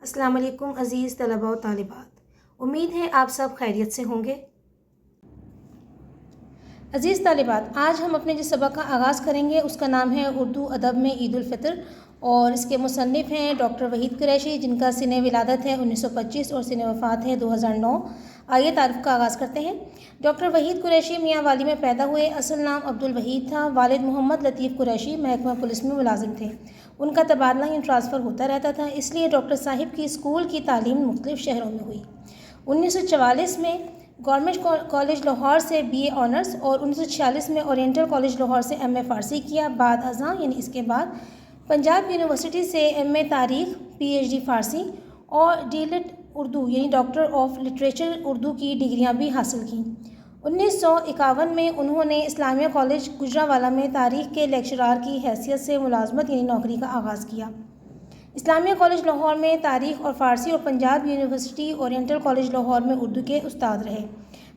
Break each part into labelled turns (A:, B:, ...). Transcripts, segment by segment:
A: السلام علیکم عزیز طلباء و طالبات، امید ہے آپ سب خیریت سے ہوں گے۔ عزیز طالبات، آج ہم اپنے جس سبق کا آغاز کریں گے اس کا نام ہے اردو ادب میں عید الفطر، اور اس کے مصنف ہیں ڈاکٹر وحید قریشی، جن کا سنِ ولادت ہے 1925 اور سنِ وفات ہے 2009۔ آئیے تعارف کا آغاز کرتے ہیں۔ ڈاکٹر وحید قریشی میاں والی میں پیدا ہوئے۔ اصل نام عبدالوحید تھا۔ والد محمد لطیف قریشی محکمہ پولیس میں ملازم تھے۔ ان کا تبادلہ ٹرانسفر ہوتا رہتا تھا، اس لیے ڈاکٹر صاحب کی اسکول کی تعلیم مختلف شہروں میں ہوئی۔ 1944 میں گورنمنٹ کالج لاہور سے BA آنرس اور 1946 میں اورینٹل کالج لاہور سے MA فارسی کیا۔ بعد ازاں اس کے بعد پنجاب یونیورسٹی سے MA تاریخ، PhD فارسی اور DLit Urdu doctor of literature Urdu کی ڈگریاں بھی حاصل کیں۔ 1951 میں انہوں نے اسلامیہ کالج گجرانوالہ میں تاریخ کے لیکچرار کی حیثیت سے ملازمت نوکری کا آغاز کیا۔ اسلامیہ کالج لاہور میں تاریخ اور فارسی اور Punjab university oriental college Lahore میں اردو کے استاد رہے۔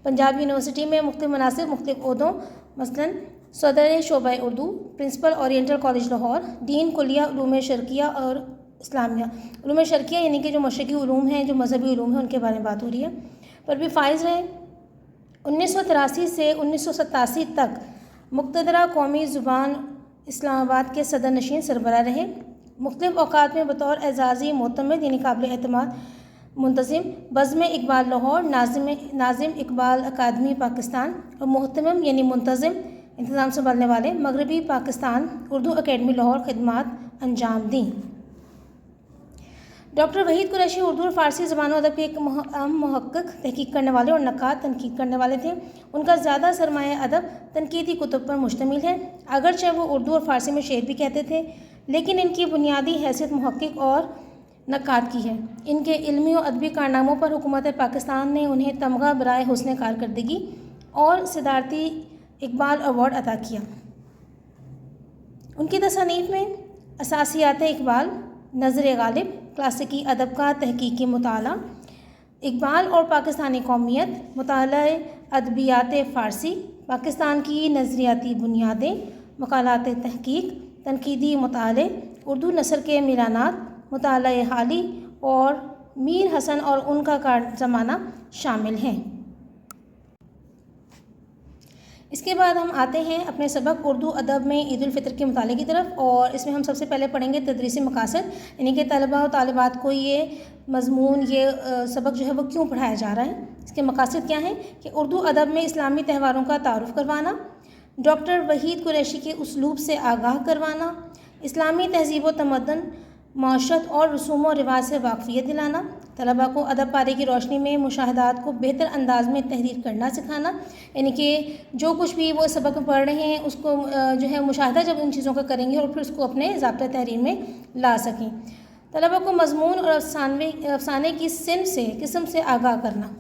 A: پنجاب یونیورسٹی میں مختلف مناصب، مختلف عہدوں، مثلاً صدر شعبہ Urdu, principal oriental college Lahore, dean کلیہ علوم شرقیہ اور اسلامیہ علوم شرقیہ کہ جو مشرقی علوم ہیں، جو مذہبی علوم ہیں، ان کے بارے میں بات ہو رہی ہے، پر بھی فائز رہے۔ 1983 سے 1987 تک مقتدرہ قومی زبان اسلام آباد کے صدر نشین سربراہ رہے۔ مختلف اوقات میں بطور اعزازی معتمد قابل اعتماد منتظم بزم اقبال لاہور، ناظم اقبال اکادمی پاکستان اور محتمم منتظم انتظام سنبھالنے والے مغربی پاکستان اردو اکیڈمی لاہور خدمات انجام دیں۔ ڈاکٹر وحید قریشی اردو اور فارسی زبان و ادب کے ایک محقق، تحقیق کرنے والے اور نقاد تنقید کرنے والے تھے۔ ان کا زیادہ سرمایہ ادب تنقیدی کتب پر مشتمل ہے، اگرچہ وہ اردو اور فارسی میں شعر بھی کہتے تھے، لیکن ان کی بنیادی حیثیت محقق اور نقاد کی ہے۔ ان کے علمی و ادبی کارناموں پر حکومت پاکستان نے انہیں تمغہ برائے حسن کارکردگی اور صدارتی اقبال ایوارڈ عطا کیا۔ ان کی تصانیف میں اساسیات اقبال، نظر غالب، کلاسیکی ادب کا تحقیقی مطالعہ، اقبال اور پاکستانی قومیت، مطالعہ ادبیات فارسی، پاکستان کی نظریاتی بنیادیں، مقالات تحقیق، تنقیدی مطالعے، اردو نثر کے میلانات، مطالعہ حالی اور میر حسن اور ان کا زمانہ شامل ہیں۔ اس کے بعد ہم آتے ہیں اپنے سبق اردو ادب میں عید الفطر کے مطالعے کی طرف، اور اس میں ہم سب سے پہلے پڑھیں گے تدریسی مقاصد، کہ طلباء و طالبات کو یہ مضمون، یہ سبق جو ہے وہ کیوں پڑھایا جا رہا ہے۔ اس کے مقاصد کیا ہیں کہ اردو ادب میں اسلامی تہواروں کا تعارف کروانا، ڈاکٹر وحید قریشی کے اسلوب سے آگاہ کروانا، اسلامی تہذیب و تمدن، معاشرت اور رسوم و رواج سے واقفیت دلانا، طلباء کو ادب پارے کی روشنی میں مشاہدات کو بہتر انداز میں تحریر کرنا سکھانا، کہ جو کچھ بھی وہ سبق میں پڑھ رہے ہیں اس کو جو ہے مشاہدہ جب ان چیزوں کا کریں گے اور پھر اس کو اپنے ضابطۂ تحریر میں لا سکیں۔ طلباء کو مضمون اور افسانے کی قسم سے آگاہ کرنا۔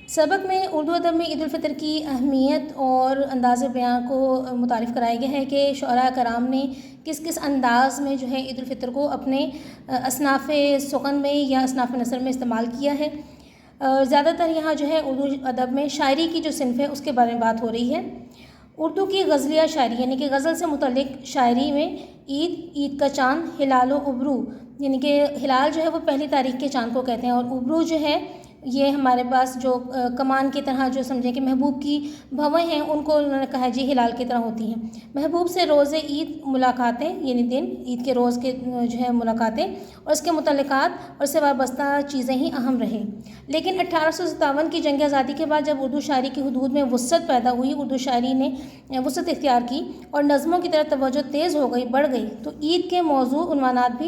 A: سبق میں اردو ادب میں عید الفطر کی اہمیت اور انداز بیان کو متعارف کرایا گیا ہے کہ شعراء کرام نے کس کس انداز میں جو ہے عید الفطر کو اپنے اصناف سخن میں یا اصناف نثر میں استعمال کیا ہے۔ زیادہ تر یہاں جو ہے اردو ادب میں شاعری کی جو صنف ہے اس کے بارے میں بات ہو رہی ہے۔ اردو کی غزلیہ شاعری کہ غزل سے متعلق شاعری میں عید کا چاند، ہلال و ابرو کہ ہلال جو ہے وہ پہلی تاریخ کے چاند کو کہتے ہیں، اور ابرو جو ہے یہ ہمارے پاس جو کمان کی طرح جو سمجھیں کہ محبوب کی بھویں ہیں ان کو انہوں نے کہا جی ہلال کی طرح ہوتی ہیں۔ محبوب سے روز عید ملاقاتیں، دن عید کے روز کے جو ہے ملاقاتیں اور اس کے متعلقات اور سے وابستہ چیزیں ہی اہم رہیں۔ لیکن 1857 کی جنگ آزادی کے بعد جب اردو شاعری کی حدود میں وسعت پیدا ہوئی، اردو شاعری نے وسعت اختیار کی اور نظموں کی طرف توجہ تیز ہو گئی، بڑھ گئی، تو عید کے موضوع عنوانات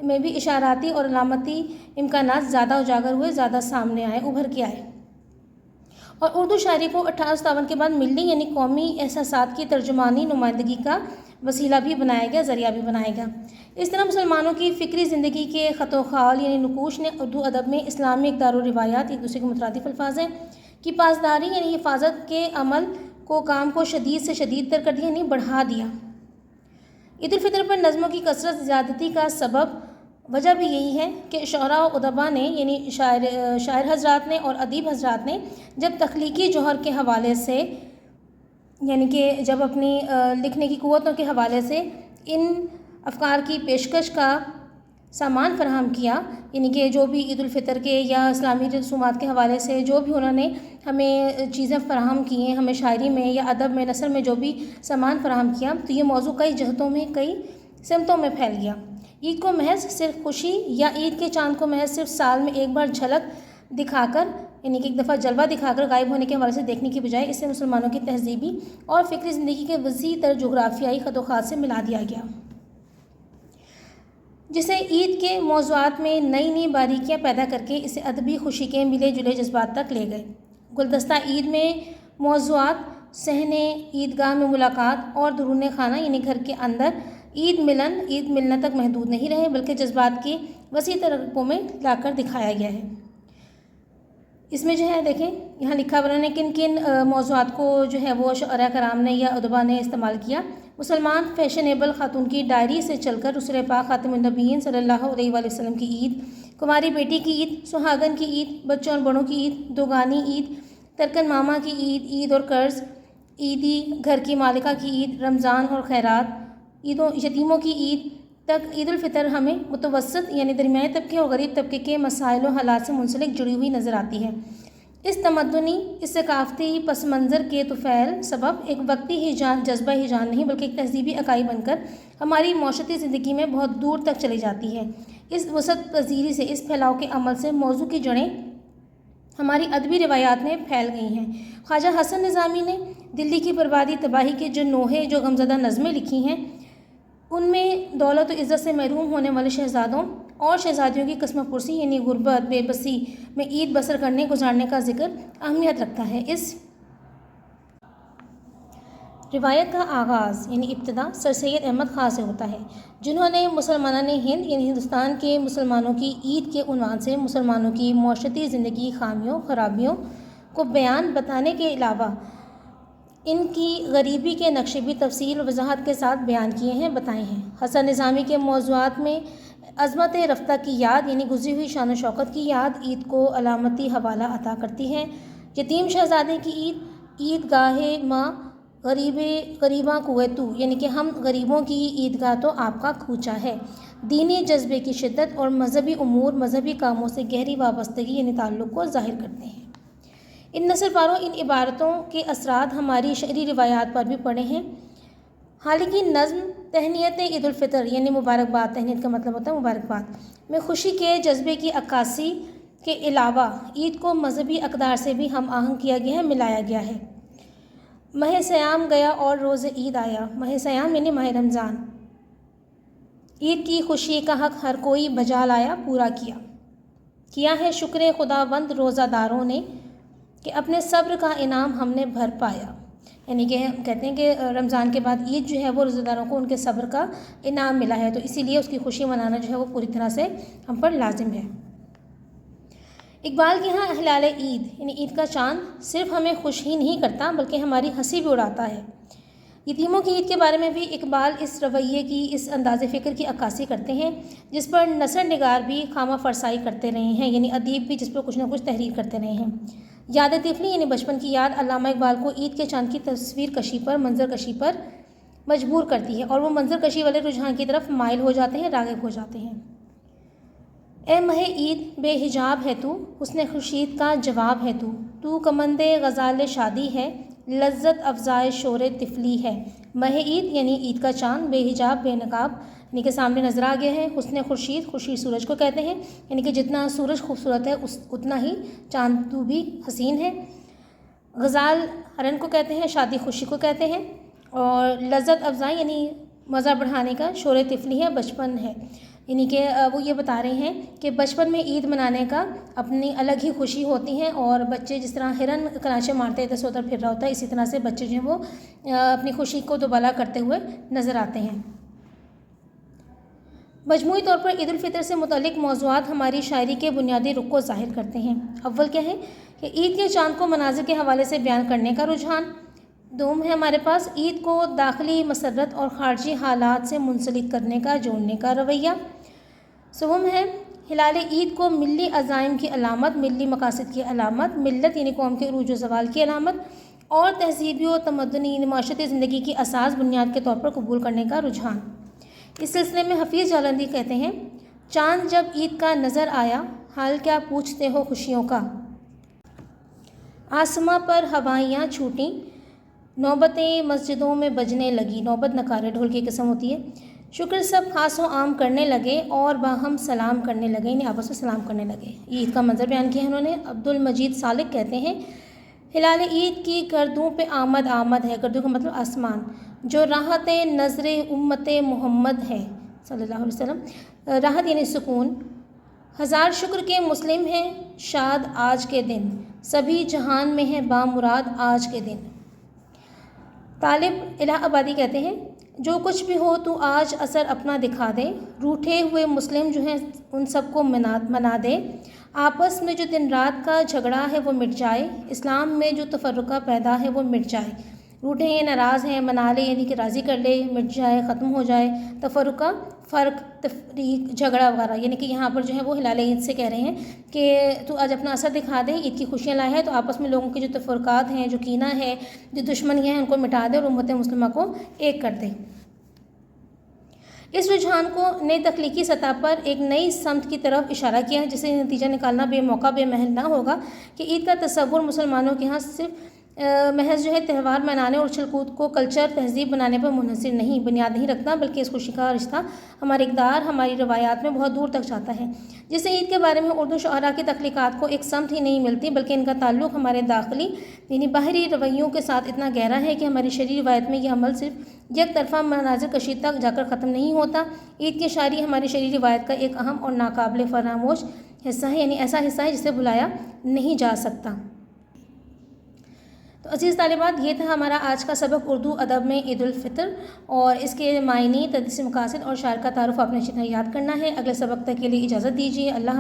A: میں بھی اشاراتی اور علامتی امکانات زیادہ اجاگر ہوئے، زیادہ سامنے آئے، ابھر کے آئے، اور اردو شاعری کو 1857 کے بعد ملی قومی احساسات کی ترجمانی نمائندگی کا وسیلہ بھی بنایا گیا، ذریعہ بھی بنایا گیا۔ اس طرح مسلمانوں کی فکری زندگی کے خط و خال نقوش نے اردو ادب میں اسلامی اقدار و روایات، ایک دوسرے کے مترادف الفاظ ہیں، کی پاسداری حفاظت کے عمل کو کام کو شدید سے شدید تر کر دیا، بڑھا دیا۔ عید الفطر پر نظموں کی کثرت زیادتی کا سبب وجہ بھی یہی ہے کہ شعراء و ادباء نے شاعر حضرات نے اور ادیب حضرات نے جب تخلیقی جوہر کے حوالے سے کہ جب اپنی لکھنے کی قوتوں کے حوالے سے ان افکار کی پیشکش کا سامان فراہم کیا، یعنی کہ جو بھی عید الفطر کے یا اسلامی رسومات کے حوالے سے جو بھی انہوں نے ہمیں چیزیں فراہم کی ہیں، ہمیں شاعری میں یا ادب میں نثر میں جو بھی سامان فراہم کیا، تو یہ موضوع کئی جہتوں میں کئی سمتوں میں پھیل گیا۔ عید کو محض صرف خوشی یا عید کے چاند کو محض صرف سال میں ایک بار جھلک دکھا کر، یعنی کہ ایک دفعہ جلوہ دکھا کر غائب ہونے کے حوالے سے دیکھنے کی بجائے اسے مسلمانوں کی تہذیبی اور فکری زندگی کے وسیع تر جغرافیائی خط و خات سے ملا دیا گیا، جسے عید کے موضوعات میں نئی نئی باریکیاں پیدا کر کے اسے ادبی خوشی کے ملے جلے جذبات تک لے گئے۔ گلدستہ عید میں موضوعات صحن عیدگاہ میں ملاقات اور درون خانہ یعنی گھر کے اندر عید ملنا تک محدود نہیں رہے، بلکہ جذبات کے وسیع تر رقبوں میں لا کر دکھایا گیا ہے۔ اس میں جو ہے دیکھیں یہاں لکھا ہوا نے کن کن موضوعات کو جو ہے وہ شعراء کرام نے یا ادبا نے استعمال کیا۔ مسلمان فیشنیبل خاتون کی ڈائری سے چل کر رسول پاک خاتم النبیین صلی اللہ علیہ وآلہ وسلم کی عید، کماری بیٹی کی عید، سہاگن کی عید، بچوں اور بڑوں کی عید، دوگانی عید، ترکن ماما کی عید، عید اور قرض، عیدی گھر کی مالکہ کی عید، رمضان اور خیرات، یتیموں کی عید تک عید الفطر ہمیں متوسط یعنی درمیانے طبقے اور غریب طبقے کے مسائل و حالات سے منسلک جڑی ہوئی نظر آتی ہے۔ اس تمدنی، اس ثقافتی پس منظر کے طفیل سبب ایک وقتی جذبہ ہیجان نہیں بلکہ ایک تہذیبی اکائی بن کر ہماری معاشرتی زندگی میں بہت دور تک چلی جاتی ہے۔ اس وسعت پذیری سے، اس پھیلاؤ کے عمل سے موضوع کی جڑیں ہماری ادبی روایات میں پھیل گئی ہیں۔ خواجہ حسن نظامی نے دلی کی بربادی تباہی کے جو نوحے جو غمزدہ نظمیں لکھی ہیں، ان میں دولت و عزت سے محروم ہونے والے شہزادوں اور شہزادیوں کی قسمہ پرسی یعنی غربت، بے بسی میں عید بسر گزارنے کا ذکر اہمیت رکھتا ہے۔ اس روایت کا آغاز یعنی ابتدا سر سید احمد خاں سے ہوتا ہے، جنہوں نے مسلمانان ہند یعنی ہندوستان کے مسلمانوں کی عید کے عنوان سے مسلمانوں کی معاشرتی زندگی خامیوں خرابیوں کو بتانے کے علاوہ ان کی غریبی کے نقشے بھی تفصیل و وضاحت کے ساتھ بیان کیے ہیں، بتائے ہیں۔ حسن نظامی کے موضوعات میں عظمت رفتہ کی یاد یعنی گزری ہوئی شان و شوکت کی یاد عید کو علامتی حوالہ عطا کرتی ہے۔ یتیم شہزادے کی عید، عید گاہ ماں غریباں کوئے تو یعنی کہ ہم غریبوں کی عیدگاہ تو آپ کا کوچہ ہے، دینی جذبے کی شدت اور مذہبی امور مذہبی کاموں سے گہری وابستگی یعنی تعلق کو ظاہر کرتے ہیں۔ ان نثر پاروں ان عبارتوں کے اثرات ہماری شعری روایات پر بھی پڑے ہیں۔ حالانکہ نظم تہنیت عید الفطر یعنی مبارکباد، تہنیت کا مطلب ہوتا ہے مبارکباد میں خوشی کے جذبے کی عکاسی کے علاوہ عید کو مذہبی اقدار سے بھی ہم آہنگ کیا گیا ہے، ملایا گیا ہے۔ ماہ سیام گیا اور روز عید آیا، ماہ سیام یعنی ماہ رمضان، عید کی خوشی کا حق ہر کوئی بجا لایا، پورا کیا ہے شکر خداوند روزہ داروں نے کہ اپنے صبر کا انعام ہم نے بھر پایا، یعنی کہ ہم کہتے ہیں کہ رمضان کے بعد عید جو ہے وہ روزہ داروں کو ان کے صبر کا انعام ملا ہے، تو اسی لیے اس کی خوشی منانا جو ہے وہ پوری طرح سے ہم پر لازم ہے۔ اقبال کے ہاں ہلال عید یعنی عید کا چاند صرف ہمیں خوش ہی نہیں کرتا بلکہ ہماری ہنسی بھی اڑاتا ہے۔ یتیموں کی عید کے بارے میں بھی اقبال اس رویے کی، اس انداز فکر کی عکاسی کرتے ہیں جس پر نثر نگار بھی خامہ فرسائی کرتے رہے ہیں، یعنی ادیب بھی جس پر کچھ نہ کچھ تحریر کرتے رہے ہیں۔ یاد طفلی یعنی بچپن کی یاد علامہ اقبال کو عید کے چاند کی تصویر کشی پر، منظر کشی پر مجبور کرتی ہے اور وہ منظر کشی والے رجحان کی طرف مائل ہو جاتے ہیں، راغب ہو جاتے ہیں۔ اے ماہ عید بے حجاب ہے تو، حسن خورشید کا جواب ہے تو کمند غزال شادی ہے، لذت افزائے شور طفلی ہے۔ ماہ عید یعنی عید کا چاند، بے حجاب بے نقاب یعنی کہ سامنے نظر آ گیا ہے۔ حسن خورشید سورج کو کہتے ہیں، یعنی کہ جتنا سورج خوبصورت ہے اتنا ہی چاند تو بھی حسین ہے۔ غزال ہرن کو کہتے ہیں، شادی خوشی کو کہتے ہیں، اور لذت افزائی یعنی مزہ بڑھانے کا، شور طفلی ہے بچپن ہے، یعنی کہ وہ یہ بتا رہے ہیں کہ بچپن میں عید منانے کا اپنی الگ ہی خوشی ہوتی ہے، اور بچے جس طرح ہرن کراچے مارتے ادھر سے ادھر پھر رہا ہوتا ہے، اسی طرح سے بچے جو ہیں وہ اپنی خوشی کو دوبالا کرتے ہوئے نظر آتے ہیں۔ مجموعی طور پر عید الفطر سے متعلق موضوعات ہماری شاعری کے بنیادی رخ کو ظاہر کرتے ہیں۔ اول کیا ہے کہ عید کے چاند کو مناظر کے حوالے سے بیان کرنے کا رجحان۔ دوم ہے ہمارے پاس عید کو داخلی مسرت اور خارجی حالات سے منسلک کرنے کا، جوڑنے کا رویہ۔ سوم ہے ہلال عید کو ملی عزائم کی علامت، ملی مقاصد کی علامت، ملت یعنی قوم کے عروج و زوال کی علامت اور تہذیبی و تمدنی معاشرتی زندگی کی اساس بنیاد کے طور پر قبول کرنے کا رجحان۔ اس سلسلے میں حفیظ جالندی کہتے ہیں، چاند جب عید کا نظر آیا، حال کیا پوچھتے ہو خوشیوں کا، آسماں پر ہوائیاں چھوٹیں، نوبتیں مسجدوں میں بجنے لگی، نوبت نکارے ڈھول کی قسم ہوتی ہے، شکر سب خاص و عام کرنے لگے اور باہم سلام کرنے لگے، یعنی آپس میں سلام کرنے لگے۔ عید کا منظر بیان کیا ہے انہوں نے۔ عبدالمجید سالک کہتے ہیں، ہلال عید کی گردوں پہ آمد آمد ہے، گردوں کا مطلب آسمان، جو راحت نظر امت محمد ہے صلی اللہ علیہ وسلم، راحت یعنی سکون، ہزار شکر کے مسلم ہیں شاد آج کے دن، سبھی جہان میں ہے بامراد آج کے دن۔ طالب الہ آبادی کہتے ہیں، جو کچھ بھی ہو تو آج اثر اپنا دکھا دے، روٹھے ہوئے مسلم جو ہیں ان سب کو منا دے، آپس میں جو دن رات کا جھگڑا ہے وہ مٹ جائے، اسلام میں جو تفرقہ پیدا ہے وہ مٹ جائے، روٹھے ہیں ناراض ہیں منا لے، یعنی کہ راضی کر لے، مٹ جائے ختم ہو جائے، تفرقہ فرق تفریق جھگڑا وغیرہ، یعنی کہ یہاں پر جو ہے وہ ہلال عید سے کہہ رہے ہیں کہ تو آج اپنا اثر دکھا دے، عید کی خوشیاں لائے ہے، تو آپس میں لوگوں کے جو تفرقات ہیں، جو کینہ ہے، جو دشمنیاں ہیں، ان کو مٹا دے اور امت مسلمہ کو ایک کر دے۔ اس رجحان کو نئی تخلیقی سطح پر ایک نئی سمت کی طرف اشارہ کیا ہے، جسے نتیجہ نکالنا بے موقع بے محل نہ ہوگا کہ عید کا تصور مسلمانوں کے ہاں صرف محض جو ہے تہوار منانے اور اچھل کود کو کلچر تہذیب بنانے پر منحصر نہیں، بنیاد نہیں رکھتا، بلکہ اس خوشی کا رشتہ ہمارے اقدار ہماری روایات میں بہت دور تک جاتا ہے۔ جسے عید کے بارے میں اردو شعراء کی تخلیقات کو ایک سمت ہی نہیں ملتی، بلکہ ان کا تعلق ہمارے داخلی یعنی باہری رویوں کے ساتھ اتنا گہرا ہے کہ ہماری شرعی روایت میں یہ عمل صرف یک طرفہ مناظر کشی تک جا کر ختم نہیں ہوتا۔ عید کی شاعری ہماری شرعی روایت کا ایک اہم اور ناقابل فراموش حصہ ہے، یعنی ایسا حصہ ہے جسے بھلایا نہیں جا سکتا۔ تو عزیز طالبات، یہ تھا ہمارا آج کا سبق اردو ادب میں عید الفطر، اور اس کے معنی، تدریسی مقاصد اور شاعر کا تعارف آپ نے اچھی طرح یاد کرنا ہے۔ اگلے سبق تک کے لیے اجازت دیجیے۔ اللہ